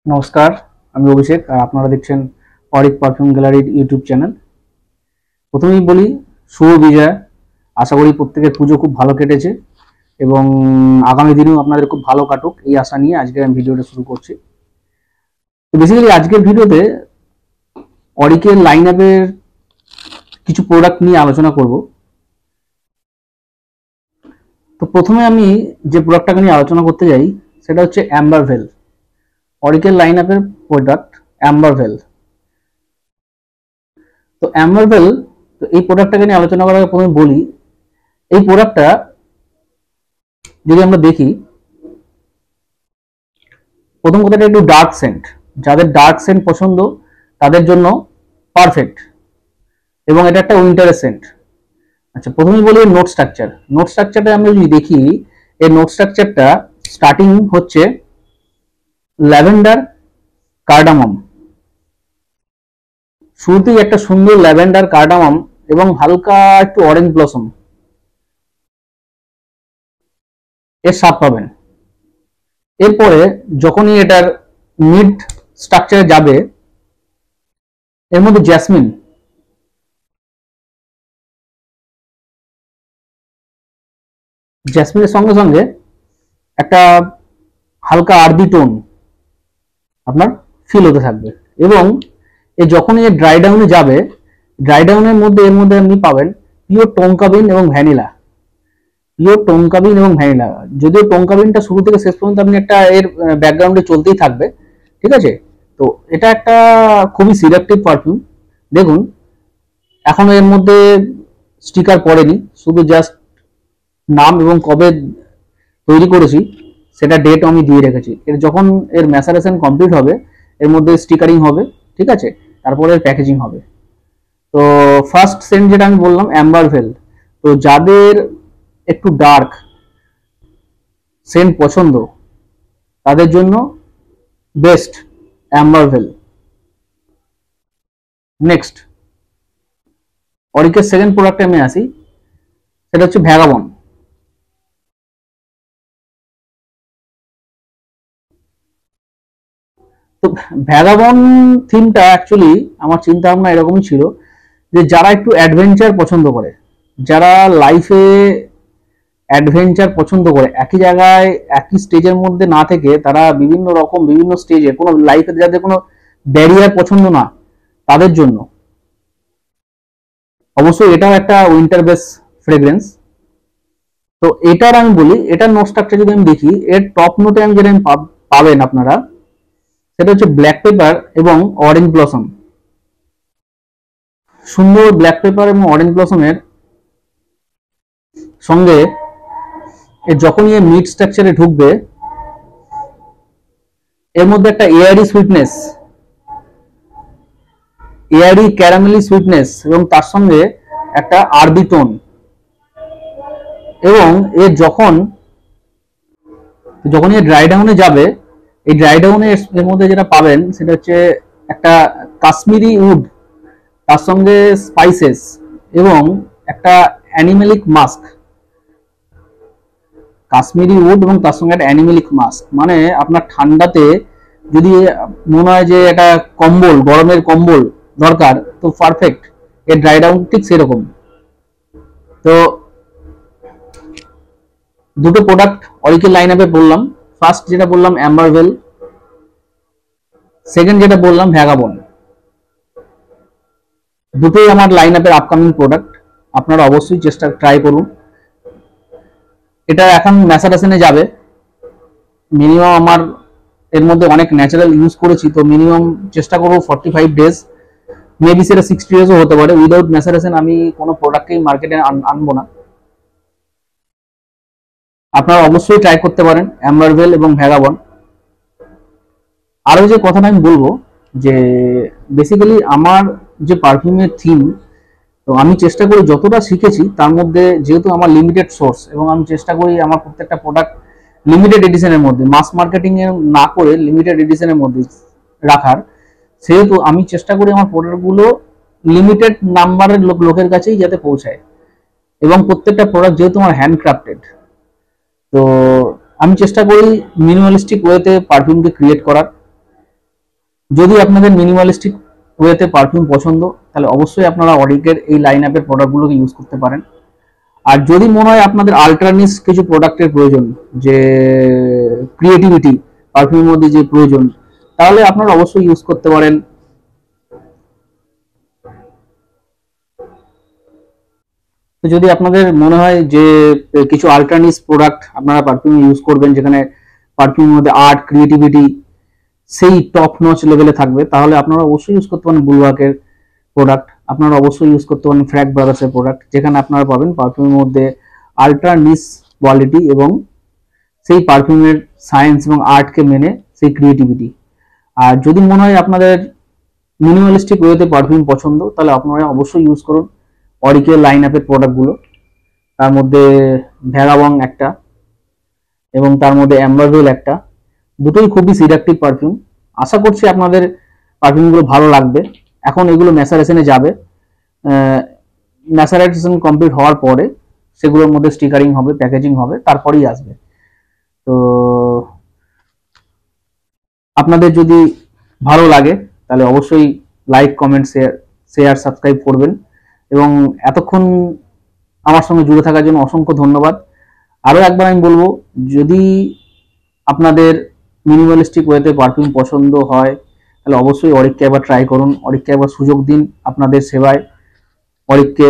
নমস্কার, আমি অভিষেক আর আপনারা দেখছেন অরিক পারফিউম গ্যালারির ইউটিউব চ্যানেল। প্রথমেই বলি শুভ বিজয়া। আশা করি প্রত্যেকের পুজো খুব ভালো কেটেছে এবং আগামী দিনেও আপনাদের খুব ভালো কাটুক এই আশা নিয়ে আজকে আমি ভিডিওটা শুরু করছি। তো বেসিক্যালি আজকের ভিডিওতে অরিকের লাইন আপের কিছু প্রোডাক্ট নিয়ে আলোচনা করব। তো প্রথমে আমি যে প্রোডাক্টটাকে নিয়ে আলোচনা করতে যাই সেটা হচ্ছে অ্যাম্বারভেল। অরিকের লাইন আপের প্রোডাক্ট অ্যাম্বারভেল। তো অ্যাম্বারভেল, তো এই প্রোডাক্টটাকে নিয়ে আলোচনা করার আগে প্রথমে বলি এই প্রোডাক্টটা যদি আমরা দেখি, প্রথম কথাটা একটু ডার্ক সেন্ট। যাদের ডার্ক সেন্ট পছন্দ তাদের জন্য পারফেক্ট, এবং এটা একটা উইন্টারের সেন্ট। আচ্ছা, প্রথমেই বলি নোট স্ট্রাকচার। নোট স্ট্রাকচারটা আমরা যদি দেখি, এই নোট স্ট্রাকচারটা স্টার্টিং হচ্ছে ল্যাভেন্ডার, কার্ডামম। শুরুতেই একটা সুন্দর ল্যাভেন্ডার, কার্ডামম এবং হালকা একটু অরেঞ্জ ব্লসম এর স্বাদ পাবেন। এরপরে যখনই এটার মিড স্ট্রাকচারে যাবে, এর মধ্যে জ্যাসমিন, জ্যাসমিনের সঙ্গে সঙ্গে একটা হালকা আরবি টোন আপনার ফিল হতে থাকবে। এবং যখনই এর ড্রাই ডাউনে যাবে, ড্রাই ডাউনের মধ্যে এর মধ্যে আপনি পাবেন পিওর টঙ্কা বিন এবং ভ্যানিলা। পিওর টঙ্কা বিন এবং ভ্যানিলা, যদিও টঙ্কা বিনটা শুরু থেকে শেষ পর্যন্ত আপনি একটা এর ব্যাকগ্রাউন্ডে চলতেই থাকবে, ঠিক আছে। তো এটা একটা খুবই সিলেক্টিভ পারফিউম। দেখুন, এখনো এর মধ্যে স্টিকার পড়েনি, শুধু জাস্ট নাম এবং কবে তৈরি করেছি সেটা ডেট আমি দিয়ে রেখেছি। এর যখন এর ম্যাসারেশন কমপ্লিট হবে, এর মধ্যে স্টিকারিং হবে, ঠিক আছে, তারপরে এর প্যাকেজিং হবে। তো ফার্স্ট সেন্ট যেটা আমি বললাম অ্যাম্বারভেল। তো যাদের একটু ডার্ক সেন্ট পছন্দ তাদের জন্য বেস্ট অ্যাম্বারভেল। নেক্সট, অরিকের সেকেন্ড প্রোডাক্টে আমি আসি, সেটা হচ্ছে ভ্যাগাবন। তো ভ্যাগাবন থিমটা অ্যাকচুয়ালি আমার চিন্তা ভাবনা এরকমই ছিল যে যারা একটু অ্যাডভেঞ্চার পছন্দ করে, যারা লাইফে অ্যাডভেঞ্চার পছন্দ করে, একই জায়গায় একই স্টেজের মধ্যে না থেকে তারা বিভিন্ন রকম বিভিন্ন স্টেজে, কোনো লাইফে যাদের কোনো ব্যারিয়ার পছন্দ না, তাদের জন্য অবশ্যই এটাও একটা উইন্টার বেস ফ্রেগ্রেন্স। তো এটার আমি বলি, এটার নোট স্ট্রাকচার যদি আমি দেখি, এর টপ নোটে আমি যেটা পাবেন আপনারা, সেটা হচ্ছে ব্ল্যাক পেপার এবং অরেঞ্জ ব্লসম। সুন্দর ব্ল্যাক পেপার এবং অরেঞ্জ ব্লসমের সঙ্গে যখনই এর মিড স্ট্রাকচারে ঢুকবে, এর মধ্যে একটা এয়ারি সুইটনেস, এয়ারি ক্যারামেলি সুইটনেস এবং তার সঙ্গে একটা আরবি টোন। এবং এর যখন এর ড্রাই ডাউনে যাবে, এই ড্রাই ডাউনে এর মধ্যে যেটা পাবেন সেটা হচ্ছে একটা কাশ্মীরি উড, তার সঙ্গে স্পাইসেস এবং একটা অ্যানিমেলিক মাস্ক। কাশ্মীরি উড এবং তার সঙ্গে একটা অ্যানিমেলিক মাস্ক, মানে আপনার ঠান্ডাতে যদি মনে হয় যে একটা কম্বল, গরমের কম্বল দরকার, তো পারফেক্ট এর ড্রাই ডাউন ঠিক সেরকম। তো দুটো প্রোডাক্ট অরিকেল লাইন আপে বললাম। ফার্স্ট যেটা বললাম অ্যাম্বারভেল, সেকেন্ড যেটা বললাম ভ্যাগাবন। দুটোই আমার লাইন আপের আপকামিং প্রোডাক্ট, আপনারা অবশ্যই ট্রাই করুন। এটা এখন ম্যাসারেশনে যাবে। মিনিমাম আমার এর মধ্যে অনেক ন্যাচারাল ইউজ করেছি, তো মিনিমাম চেষ্টা করবো 45 ডেজ, মেবি সেটা 60 ডেজও হতে পারে। উইদাউট ম্যাসারেশন আমি কোনো প্রোডাক্টকেই মার্কেটে আনবো না। আপনারা অবশ্যই ট্রাই করতে পারেন অ্যাম্বারভেল এবং ভ্যাগাবন। আরো যে কথাটা আমি বলবো, যে বেসিক্যালি আমার যে পারফিউমের থিম, তো আমি চেষ্টা করি যতটা শিখেছি তার মধ্যে, যেহেতু আমার লিমিটেড সোর্স, এবং আমি চেষ্টা করি আমার প্রত্যেকটা প্রোডাক্ট লিমিটেড এডিশনের মধ্যে, মাস মার্কেটিং এর না করে লিমিটেড এডিশনের মধ্যে রাখার, সেহেতু আমি চেষ্টা করি আমার প্রোডাক্টগুলো লিমিটেড নাম্বারের লোকের কাছেই যাতে পৌঁছায়। এবং প্রত্যেকটা প্রোডাক্ট যেহেতু আমার হ্যান্ডক্রাফটেড, তো আমি চেষ্টা করি মিনিমালিস্টিক ওয়েতে পারফিউমকে ক্রিয়েট করার। যদি আপনাদের মিনিমালিস্টিক ওয়েতে পারফিউম পছন্দ, তাহলে অবশ্যই আপনারা অরিকের এই লাইন আপের প্রোডাক্টগুলোকে ইউজ করতে পারেন। আর যদি মনে হয় আপনাদের আল্টারনিস কিছু প্রোডাক্টের প্রয়োজন, যে ক্রিয়েটিভিটি পারফিউমের মধ্যে যে প্রয়োজন, তাহলে আপনারা অবশ্যই ইউজ করতে পারেন তো যদি আপনাদের মনে হয় যে কিছু আল্টারনিস প্রোডাক্ট আপনারা পারফিউমে ইউজ করবেন, যেখানে পারফিউমের মধ্যে আর্ট ক্রিয়েটিভিটি সেই টপ নচ লেভেলে থাকবে, তাহলে আপনারা অবশ্যই ইউজ করতে পারেন বুলওয়াকের প্রোডাক্ট। আপনারা অবশ্যই ইউজ করতে পারেন ফ্র্যাগ ব্রাদার্সের প্রোডাক্ট, যেখানে আপনারা পাবেন পারফিউমের মধ্যে আল্ট্রা নিস কোয়ালিটি এবং সেই পারফিউমের সায়েন্স এবং আর্টকে মেনে সেই ক্রিয়েটিভিটি। আর যদি মনে হয় আপনাদের মিনিমালিস্টিক ওয়েতে পারফিউম পছন্দ, তাহলে আপনারা অবশ্যই ইউজ করুন অরিকের লাইন আপের প্রোডাক্টগুলো। তার মধ্যে ভ্যাগাবং একটা এবং তার মধ্যে অ্যাম্বারভেল একটা, দুটোই খুবই সিডাকটিভ পারফিউম। আশা করছি আপনাদের পারফিউমগুলো ভালো লাগবে। এখন এগুলো ম্যাসারেশনে যাবে, ম্যাসারেশন কমপ্লিট হওয়ার পরে সেগুলোর মধ্যে স্টিকারিং হবে, প্যাকেজিং হবে, তারপরেই আসবে। তো আপনাদের যদি ভালো লাগে তাহলে অবশ্যই লাইক কমেন্ট শেয়ার সাবস্ক্রাইব করবেন। এবং এতক্ষণ আমার সঙ্গে জুড়ে থাকার জন্য অসংখ্য ধন্যবাদ। আরও একবার আমি বলবো, যদি আপনাদের মিনিমালিস্টিক ওয়েতে পারফিউম পছন্দ হয়, তাহলে অবশ্যই অরিককে একবার ট্রাই করুন, অরিককে একবার সুযোগ দিন আপনাদের সেবায়। অরিককে